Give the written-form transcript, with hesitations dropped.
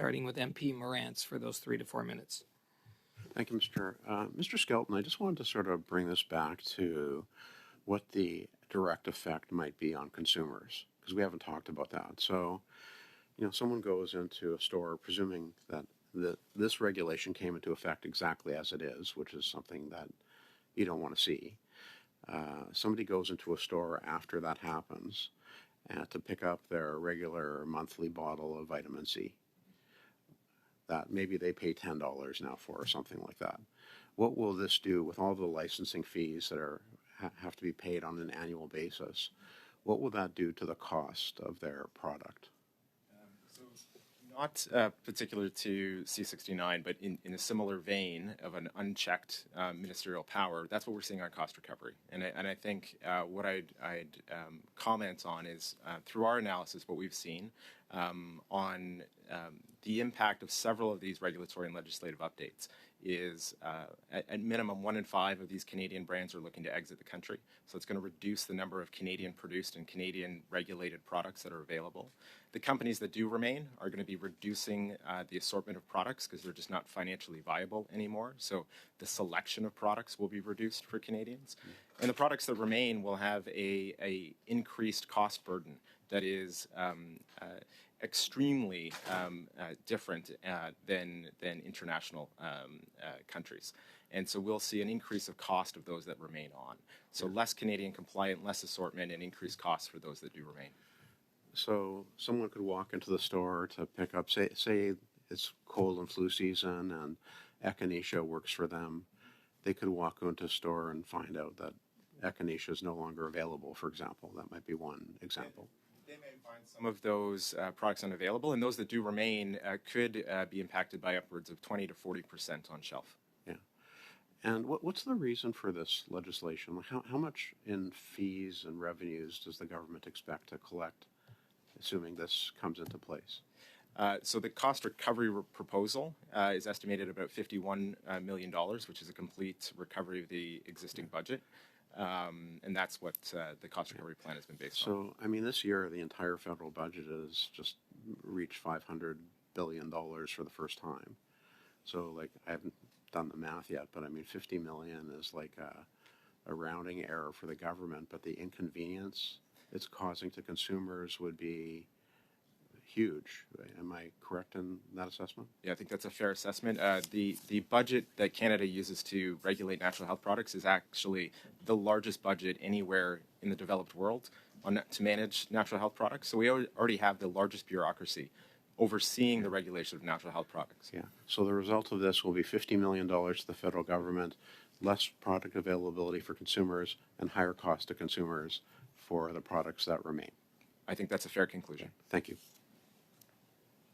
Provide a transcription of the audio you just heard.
starting with MP Morantz for those 3 to 4 minutes. Thank you, Mr. Chair. Mr. Skelton, I just wanted to sort of bring this back to what the direct effect might be on consumers, because we haven't talked about that. So, someone goes into a store presuming that this regulation came into effect exactly as it is, which is something that you don't want to see. Somebody goes into a store after that happens to pick up their regular monthly bottle of vitamin C that maybe they pay $10 now for, or something like that. What will this do with all the licensing fees that have to be paid on an annual basis? What will that do to the cost of their product? Not particular to C69, but in a similar vein of an unchecked ministerial power, that's what we're seeing on cost recovery. And I think what I'd comment on is through our analysis, what we've seen on the impact of several of these regulatory and legislative updates is at minimum 1 in 5 of these Canadian brands are looking to exit the country. So it's going to reduce the number of Canadian produced and Canadian regulated products that are available. The companies that do remain are going to be reducing the assortment of products because they're just not financially viable anymore. So the selection of products will be reduced for Canadians. And the products that remain will have a increased cost burden that is extremely different than international countries. And so we'll see an increase of cost of those that remain on. So less Canadian compliant, less assortment, and increased costs for those that do remain. So someone could walk into the store to pick up, say it's cold and flu season and echinacea works for them. They could walk into a store and find out that echinacea is no longer available, for example. That might be one example. They may find some of those products unavailable, and those that do remain could be impacted by upwards of 20 to 40% on shelf. Yeah. And what's the reason for this legislation? Like how much in fees and revenues does the government expect to collect, assuming this comes into place? So the cost recovery proposal is estimated at about $51 million, which is a complete recovery of the existing budget. And that's what the cost recovery plan has been based on. So, I mean, this year, the entire federal budget has just reached $500 billion for the first time. So, like, I haven't done the math yet, but I mean, 50 million is like a rounding error for the government, but the inconvenience it's causing to consumers would be huge. Am I correct in that assessment? Yeah, I think that's a fair assessment. The budget that Canada uses to regulate natural health products is actually the largest budget anywhere in the developed world to manage natural health products. So we already have the largest bureaucracy overseeing the regulation of natural health products. Yeah. So the result of this will be $50 million to the federal government, less product availability for consumers, and higher cost to consumers for the products that remain. I think that's a fair conclusion. Okay. Thank you.